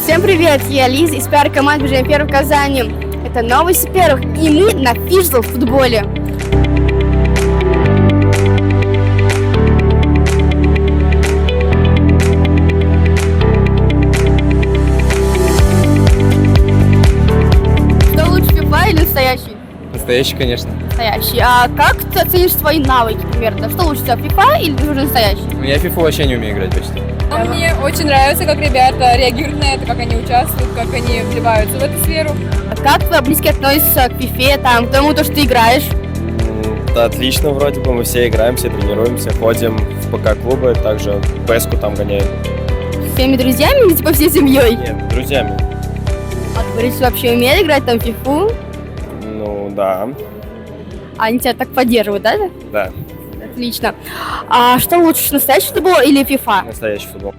Всем привет, я Лиза из пиар-команды «Движение Первых» в Казани. Это новости первых, и мы на фиджитал футболе. Что лучше, FIFA или настоящий? Настоящий, конечно. Настоящий. А как ты оценишь свои навыки примерно? Что лучше, FIFA или уже настоящий? Ну, я в FIFA вообще не умею играть почти. Мне очень нравится, как ребята реагируют на это, как они участвуют, как они вливаются в эту сферу. А как твои близкие относятся к FIFA, там, к тому, то, что ты играешь? Да, отлично вроде бы, мы все играем, все тренируемся, ходим в ПК-клубы, также ПС-ку там гоняем. С всеми друзьями или типа всей семьей? Нет, друзьями. А ты говоришь, что вообще умеет играть там в FIFA? Ну, да, А они тебя так поддерживают, да? да, Отлично. А что лучше, настоящий футбол или FIFA? настоящий футбол.